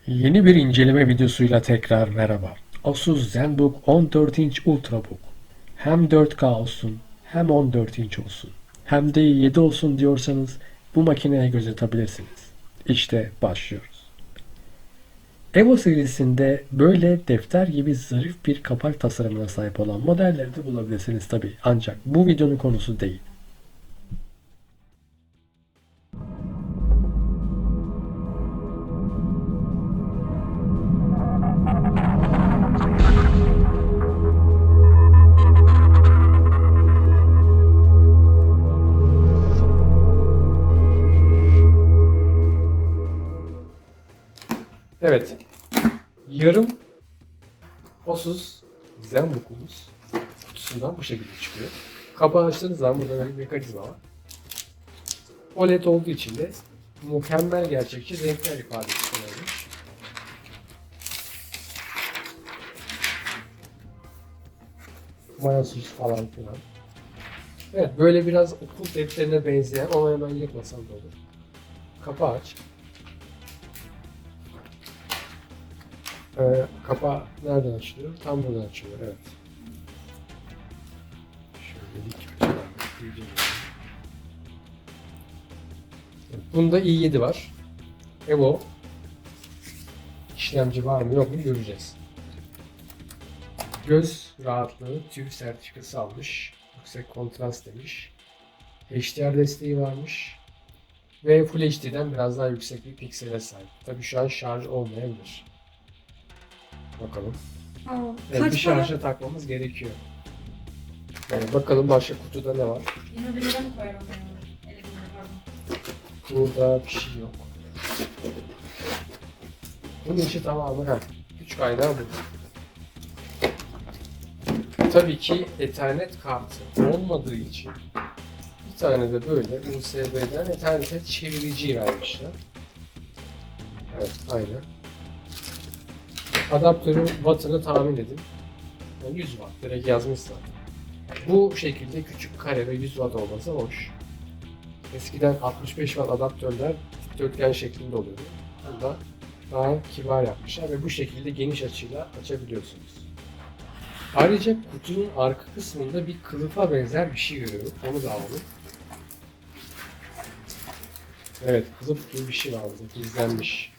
Yeni bir inceleme videosuyla tekrar merhaba. Asus ZenBook 14 inç Ultrabook. Hem 4K olsun, hem 14 inç olsun, hem de 7 olsun diyorsanız bu makineye göz atabilirsiniz. İşte başlıyoruz. Evo serisinde böyle defter gibi zarif bir kapak tasarımına sahip olan modelleri de bulabilirsiniz tabi. Ancak bu videonun konusu değil. Evet, yarım Asus ZenBook'umuz kutusundan bu şekilde çıkıyor. Kapağı açtığınız zaman burada böyle bir mekanizma var. OLED olduğu için de mükemmel gerçekçi renkler ifadesi kullanılmış. Mayasüz falan filan. Evet, böyle biraz okul defterine benzeyen ama hemen yırtmasam da olur. Kapağı aç. Kapağı nereden açılıyor? Tam buradan açılıyor, evet. Şöyle dik açıdan iyice. Bunda i7 var. Evo işlemci var mı yok mu göreceğiz. Göz rahatlığı TÜV sertifikası almış. Yüksek kontrast demiş. HDR desteği varmış. Ve Full HD'den biraz daha yüksek bir piksele sahip. Tabii şu an şarj olmayabilir. Bakalım. Evet, bir şarja takmamız gerekiyor. Yani bakalım başka kutuda ne var? 20 bin lira mı koyalım? 50 bin lira pardon. Burada bir şey yok. Bunun içi tamamı güç kaynağı bu. Tabii ki Ethernet kartı olmadığı için bir tane de böyle USB'den Ethernet'e çevirici vermişler. Evet, aynen. Adaptörün wattını tahmin edin. Yani 100 watt direkt yazmış zaten. Bu şekilde küçük kare ve 100 watt olması hoş. Eskiden 65 watt adaptörler dikdörtgen şeklinde oluyordu. Bunda daha kibar yapmışlar ve bu şekilde geniş açıyla açabiliyorsunuz. Ayrıca kutunun arka kısmında bir kılıfa benzer bir şey görüyorum. Onu da alalım. Evet, kılıf gibi bir şey var burada, gizlenmiş.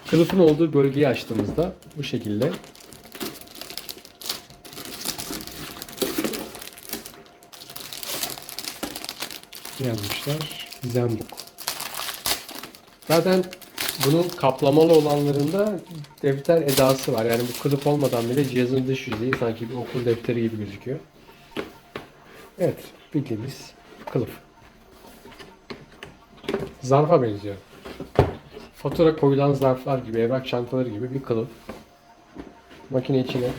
Kılıfın olduğu bölgeyi açtığımızda bu şekilde yazmışlar. ZenBook. Zaten bunun kaplamalı olanlarında defter edası var. Yani bu kılıf olmadan bile cihazın dış yüzeyi sanki bir okul defteri gibi gözüküyor. Evet, bildiğimiz kılıf. Zarfa benziyor. Fatura koyulan zarflar gibi, evrak çantaları gibi bir kılıf. Makine içine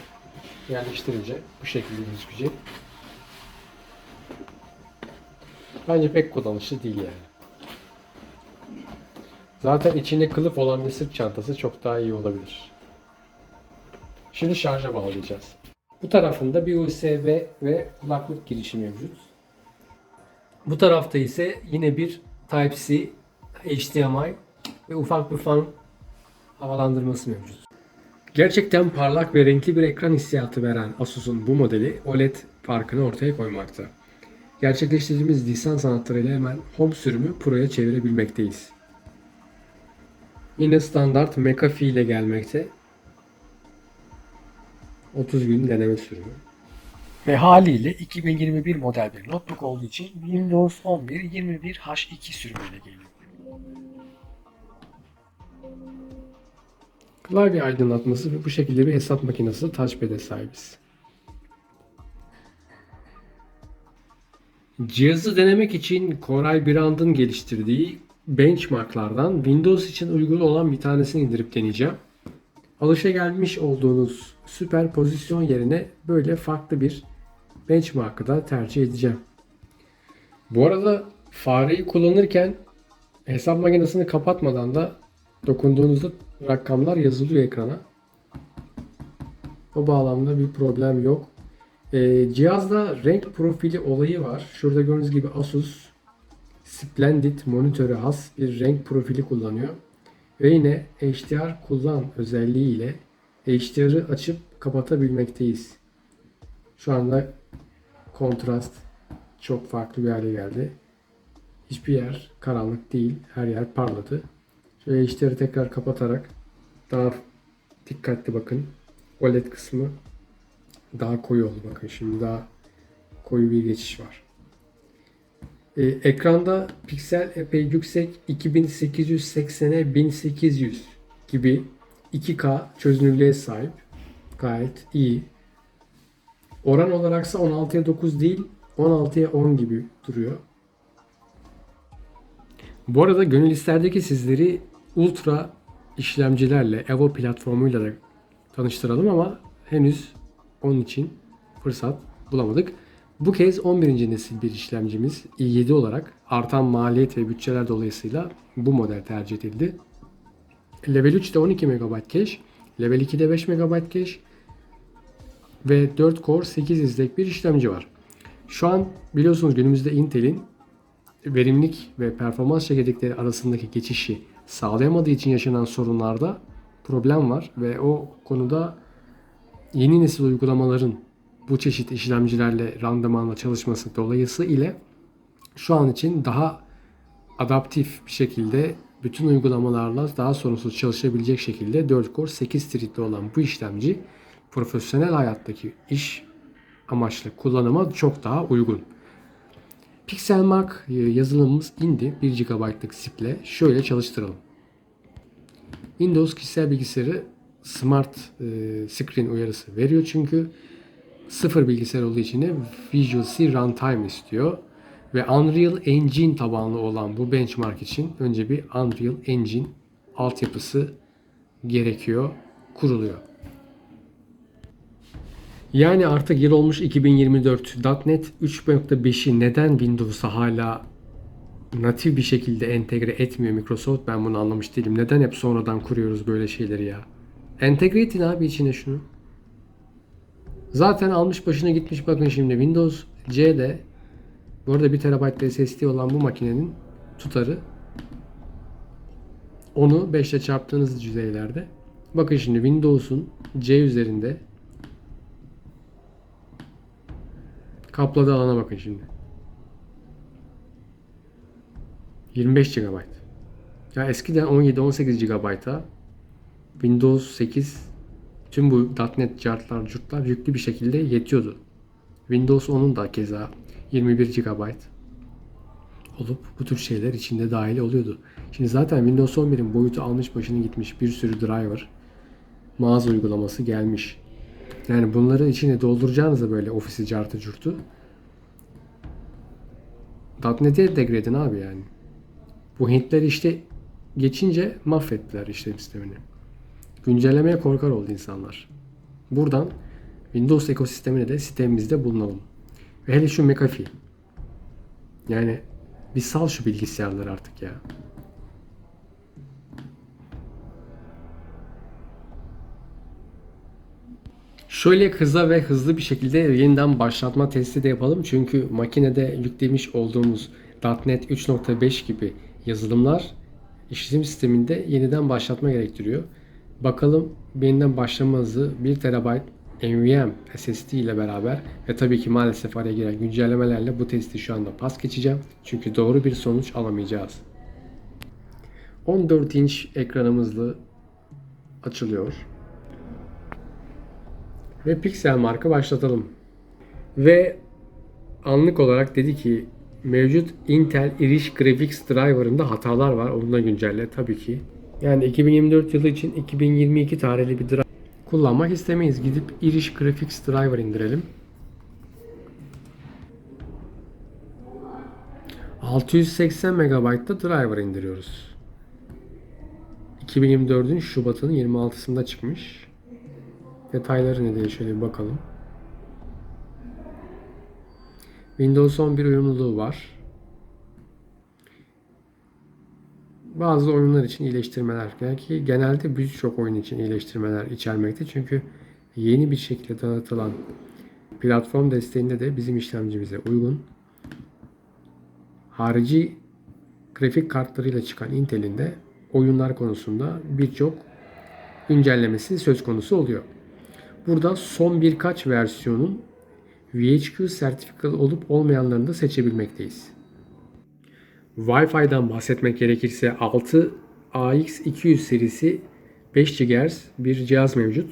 yerleştirince bu şekilde gözükecek. Bence pek kullanışlı değil yani. Zaten içinde kılıf olan bir sırt çantası çok daha iyi olabilir. Şimdi şarja bağlayacağız. Bu tarafında bir USB ve kulaklık girişi mevcut. Bu tarafta ise yine bir Type-C, HDMI ve ufak bir fan havalandırması mevcut. Gerçekten parlak ve renkli bir ekran hissiyatı veren Asus'un bu modeli OLED farkını ortaya koymakta. Gerçekleştirdiğimiz lisan sanatlarıyla hemen Home sürümü Pro'ya çevirebilmekteyiz. Yine standart McAfee ile gelmekte. 30 gün deneme sürümü. Ve haliyle 2021 model bir notebook olduğu için Windows 11 21H2 sürümüyle geliyor. Klavye aydınlatması ve bu şekilde bir hesap makinesi touchpad'e sahibiz. Cihazı denemek için Koray Birand'ın geliştirdiği benchmarklardan Windows için uygun olan bir tanesini indirip deneyeceğim. Alışagelmiş olduğunuz süperpozisyon yerine böyle farklı bir benchmark'ı da tercih edeceğim. Bu arada fareyi kullanırken hesap makinesini kapatmadan da dokunduğunuzda rakamlar yazılıyor ekrana. O bağlamda bir problem yok. Cihazda renk profili olayı var. Şurada gördüğünüz gibi Asus Splendid monitöre has bir renk profili kullanıyor. Ve yine HDR kullan özelliği ile HDR'ı açıp kapatabilmekteyiz. Şu anda kontrast çok farklı bir hale geldi. Hiçbir yer karanlık değil. Her yer parladı. Şöyle HDR'ı tekrar kapatarak daha dikkatli bakın. OLED kısmı daha koyu oldu. Bakın şimdi daha koyu bir geçiş var. Ekranda piksel epey yüksek. 2880'e 1800 gibi 2K çözünürlüğe sahip. Gayet iyi. Oran olaraksa 16'ya 9 değil 16'ya 10 gibi duruyor. Bu arada gönül isterdi ki sizleri ultra işlemcilerle Evo platformuyla da tanıştıralım ama henüz onun için fırsat bulamadık. Bu kez 11. nesil bir işlemcimiz i7 olarak artan maliyet ve bütçeler dolayısıyla bu model tercih edildi. Level 3'te 12 MB cache, Level 2'de 5 MB cache ve 4 core 8 izlek bir işlemci var. Şu an biliyorsunuz günümüzde Intel'in verimlilik ve performans çekirdekleri arasındaki geçişi sağlayamadığı için yaşanan sorunlarda problem var ve o konuda yeni nesil uygulamaların bu çeşit işlemcilerle randımanla çalışması dolayısıyla şu an için daha adaptif bir şekilde bütün uygulamalarla daha sorunsuz çalışabilecek şekilde 4 core 8 thread'li olan bu işlemci profesyonel hayattaki iş amaçlı kullanıma çok daha uygun. Pixelmark yazılımımız indi 1 GB'lık ziple şöyle çalıştıralım. Windows kişisel bilgisayarı Smart Screen uyarısı veriyor çünkü sıfır bilgisayar olduğu için de Visual C Runtime istiyor. Ve Unreal Engine tabanlı olan bu benchmark için önce bir Unreal Engine altyapısı gerekiyor, kuruluyor. Yani artık yıl olmuş 2024. .NET 3.5'i neden Windows'a hala natif bir şekilde entegre etmiyor Microsoft? Ben bunu anlamış değilim. Neden hep sonradan kuruyoruz böyle şeyleri ya? Entegre edin abi içine şunu. Zaten almış başına gitmiş bakın şimdi Windows C'de bu arada 1 TB SSD olan bu makinenin tutarı onu 5 ile çarptığınız düzeylerde. Bakın şimdi Windows'un C üzerinde kapladığı alana bakın şimdi. 25 GB. Ya eskiden 17-18 GB'a Windows 8 tüm bu .NET cartlar curtlar yüklü bir şekilde yetiyordu. Windows 10'un da keza 21 GB olup bu tür şeyler içinde dahil oluyordu. Şimdi zaten Windows 11'in boyutu almış başını gitmiş, bir sürü driver, mağaza uygulaması gelmiş. Yani bunları içine dolduracağınızda böyle ofisi cartı curtu .NET'e entegre edin abi yani. Bu Hintler işte geçince mahvettiler işletim sistemini. Güncellemeye korkar oldu insanlar. Buradan Windows ekosistemine de sitemimizde bulunalım. Ve hele şu McAfee. Yani bir sal şu bilgisayarları artık ya. Şöyle kısa ve hızlı bir şekilde yeniden başlatma testi de yapalım. Çünkü makinede yüklemiş olduğumuz .NET 3.5 gibi yazılımlar işletim sisteminde yeniden başlatma gerektiriyor. Bakalım yeniden başlama hızı 1 TB NVMe SSD ile beraber ve tabii ki maalesef araya giren güncellemelerle bu testi şu anda pas geçeceğim. Çünkü doğru bir sonuç alamayacağız. 14 inç ekranımızla açılıyor. Ve Pixelmark'ı başlatalım. Ve anlık olarak dedi ki mevcut Intel Irish Graphics Driver'ında hatalar var. Onu da güncelle tabii ki. Yani 2024 yılı için 2022 tarihli bir driver kullanmak istemeyiz. Gidip Irish Graphics Driver indirelim. 680 MB'da driver indiriyoruz. 2024'ün Şubat'ın 26'sında çıkmış. Detayları ne diye şöyle bir bakalım. Windows 11 uyumluluğu var. Bazı oyunlar için iyileştirmeler. Belki genelde birçok oyun için iyileştirmeler içermekte. Çünkü yeni bir şekilde tanıtılan platform desteğinde de bizim işlemcimize uygun. Harici grafik kartlarıyla çıkan Intel'in de oyunlar konusunda birçok güncellemesi söz konusu oluyor. Burada son birkaç versiyonun VHQ sertifikalı olup olmayanlarını da seçebilmekteyiz. Wi-Fi'den bahsetmek gerekirse 6 AX200 serisi 5 GHz bir cihaz mevcut.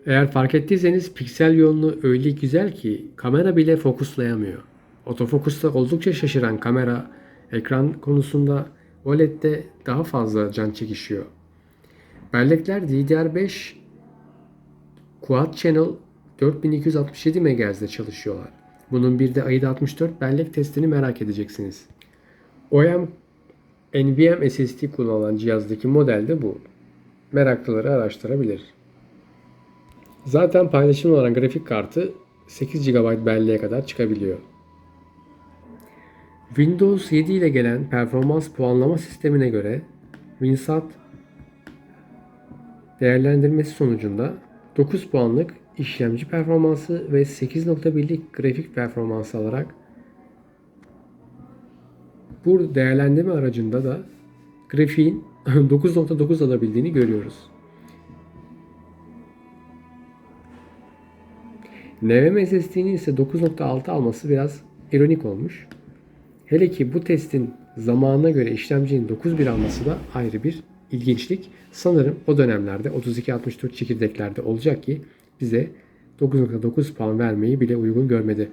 Eğer fark ettiyseniz piksel yoğunluğu öyle güzel ki kamera bile fokuslayamıyor. Otofokusta oldukça şaşıran kamera ekran konusunda OLED'de daha fazla can çekişiyor. Bellekler DDR5 Quad Channel 4267 MHz'de çalışıyorlar. Bunun bir de AIDA 64 bellek testini merak edeceksiniz. OEM NVMe SSD kullanılan cihazdaki model de bu. Meraklıları araştırabilir. Zaten paylaşımlı olan grafik kartı 8 GB belleğe kadar çıkabiliyor. Windows 7 ile gelen performans puanlama sistemine göre WinSat değerlendirmesi sonucunda 9 puanlık işlemci performansı ve 8.1'lik grafik performansı alarak bu değerlendirme aracında da grafiğin 9.9 alabildiğini görüyoruz. NVMe SSD'nin ise 9.6 alması biraz ironik olmuş. Hele ki bu testin zamanına göre işlemcinin 9.1 alması da ayrı bir ilginçlik. Sanırım o dönemlerde 3264 çekirdeklerde olacak ki bize 9.9 puan vermeyi bile uygun görmedi.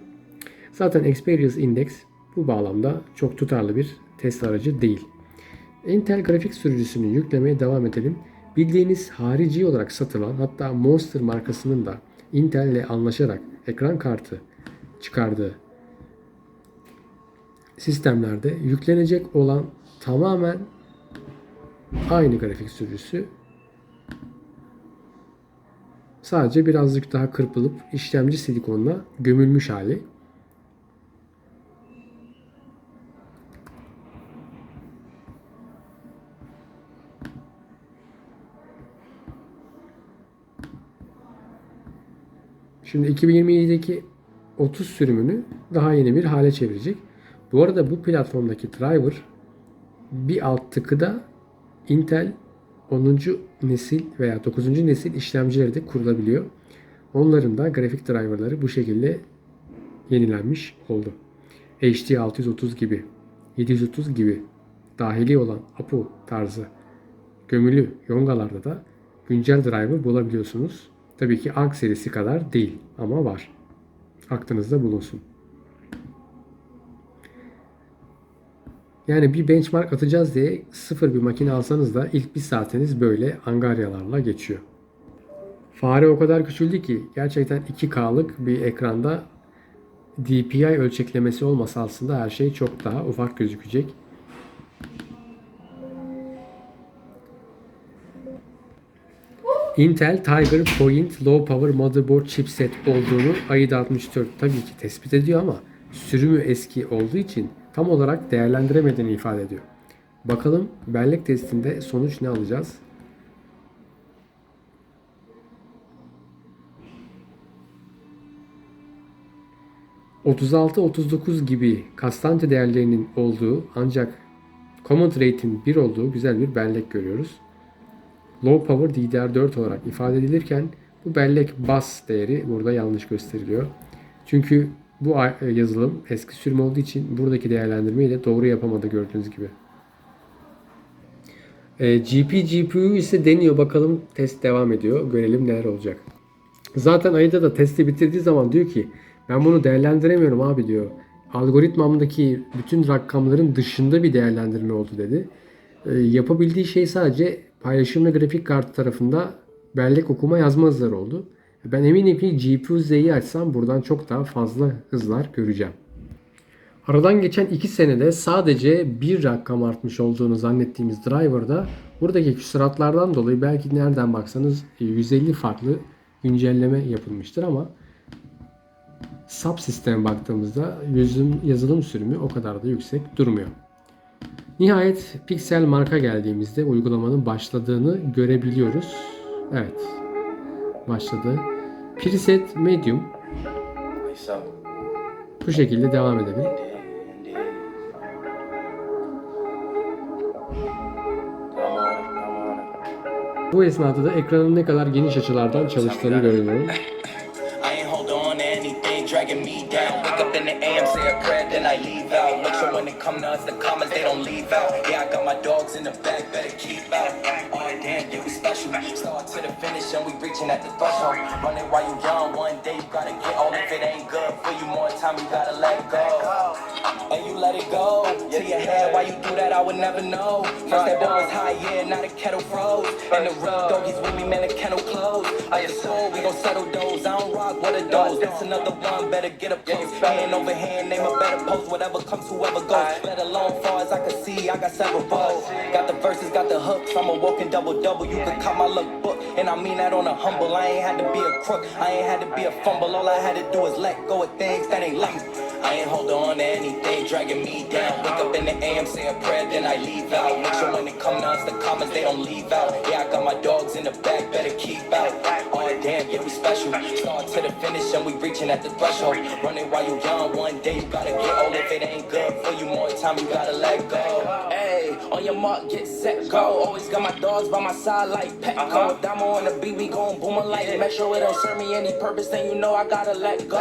Zaten Experience Index bu bağlamda çok tutarlı bir test aracı değil. Intel grafik sürücüsünü yüklemeye devam edelim. Bildiğiniz harici olarak satılan, hatta Monster markasının da Intel ile anlaşarak ekran kartı çıkardığı sistemlerde yüklenecek olan tamamen aynı grafik sürücüsü, sadece birazcık daha kırpılıp işlemci silikonla gömülmüş hali. Şimdi 2027'deki 30 sürümünü daha yeni bir hale çevirecek. Bu arada bu platformdaki driver bir alt tıkı da Intel 10. nesil veya 9. nesil işlemcileri de kurulabiliyor. Onların da grafik driverları bu şekilde yenilenmiş oldu. HD 630 gibi, 730 gibi dahili olan APU tarzı gömülü yongalarda da güncel driver bulabiliyorsunuz. Tabii ki ARC serisi kadar değil ama var. Aklınızda bulunsun. Yani bir benchmark atacağız diye sıfır bir makine alsanız da ilk bir saatiniz böyle angaryalarla geçiyor. Fare o kadar küçüldü ki gerçekten 2K'lık bir ekranda DPI ölçeklemesi olmasa aslında her şey çok daha ufak gözükecek. Intel Tiger Point Low Power Motherboard Chipset olduğunu AIDA 64 tabii ki tespit ediyor ama sürümü eski olduğu için tam olarak değerlendiremediğini ifade ediyor. Bakalım bellek testinde sonuç ne alacağız? ...36-39 gibi Castanti değerlerinin olduğu ancak Command Rate'in 1 olduğu güzel bir bellek görüyoruz. Low Power DDR4 olarak ifade edilirken bu bellek bus değeri burada yanlış gösteriliyor. Çünkü bu yazılım eski sürüm olduğu için buradaki değerlendirmeyi de doğru yapamadı gördüğünüz gibi. GPU ise deniyor. Bakalım test devam ediyor. Görelim neler olacak. Zaten AIDA da testi bitirdiği zaman diyor ki ben bunu değerlendiremiyorum abi diyor. Algoritmamdaki bütün rakamların dışında bir değerlendirme oldu dedi. Yapabildiği şey sadece paylaşımlı grafik kartı tarafında bellek okuma yazma hızları oldu. Ben eminim ki GPU Z'yi açsam buradan çok daha fazla hızlar göreceğim. Aradan geçen 2 senede sadece bir rakam artmış olduğunu zannettiğimiz driver'da buradaki küsuratlardan dolayı belki nereden baksanız 150 farklı güncelleme yapılmıştır ama subsisteme baktığımızda yazılım sürümü o kadar da yüksek durmuyor. Nihayet Pixel marka geldiğimizde uygulamanın başladığını görebiliyoruz. Evet. Başladı. Preset Medium. Bu şekilde devam edelim. Bu esnada da ekranın ne kadar geniş açılardan çalıştığını görüyorum. I ain't hold on to anything dragging me down. Wake up in the AM, say a prayer, then I leave out. Make sure when it come to us, the comments they don't leave out. Yeah, I got my dogs in the back, better keep out. Oh damn, yeah we special. Start to the finish and we reaching at the threshold. Running while you young, one day you gotta get old. If it ain't good for you, more time you gotta let go. And you let it go to your head. Why you do that? I would never know. First that bar was high, yeah, now the kettle froze. And the real doggies with me, man, the kennel closed. I just told we gon' settle those. I don't rock with a dose. That's another one. Better get up close. Hand over hand, name a better post. Whatever comes, whoever goes. Let alone far as I can see, I got several balls. Got the verses, got the hooks. I'm a walking double. You can cop my lookbook, and I mean that on a humble. I ain't had to be a crook. I ain't had to be a fumble. All I had to do is let go of things that ain't left. I ain't hold on to anything dragging me down. Wake up in the AM, say a prayer, then I leave out. Make sure when it come to us, the comments they don't leave out. Yeah, I got my dogs in the back, better keep out. Oh damn, yeah we special. Start to the finish and we reaching at the threshold. Running while you young, one day you gotta get old. If it ain't good for you, more time you gotta let go. Hey, on your mark, get set, go. Always got my dogs by my side like Petco. If Damo on the beat, we gon' boom like Metro. It don't serve me any purpose, then you know I gotta let go.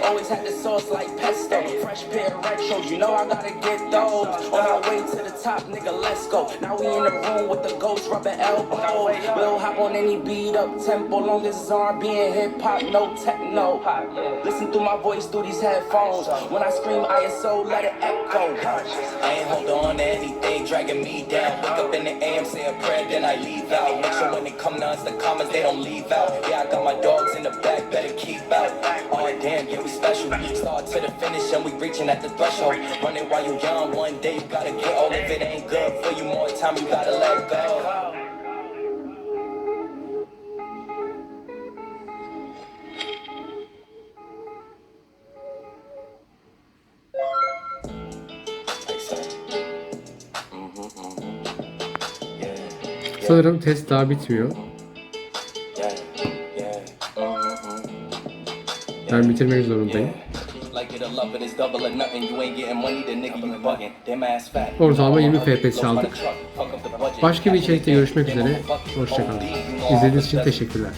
Always had the sauce like pesto. Fresh pair of retros, you know I gotta get those. On our way to the top, nigga, let's go. Now we in the room with the ghost rubbing elbow. We'll hop on any beat up tempo, long as it's R&B and hip hop, no techno. Listen through my voice through these headphones. When I scream ISO, let it echo. I ain't hold on to anything dragging me down. Wake up in the AM, say a prayer, then I leave out. Make sure when it come to us, the comments they don't leave out. Yeah, I got my dogs in the back, better keep out. Oh damn, yeah we special. Start to the finish and we reaching at the threshold. Running while you young, one day you gotta get old. If it ain't good for you, more time you gotta let go. Sanırım test daha bitmiyor. Ben bitirmek zorundayım. Ortalama 20 FPS aldık. Başka bir içerikte görüşmek üzere. Hoşçakalın. İzlediğiniz için teşekkürler.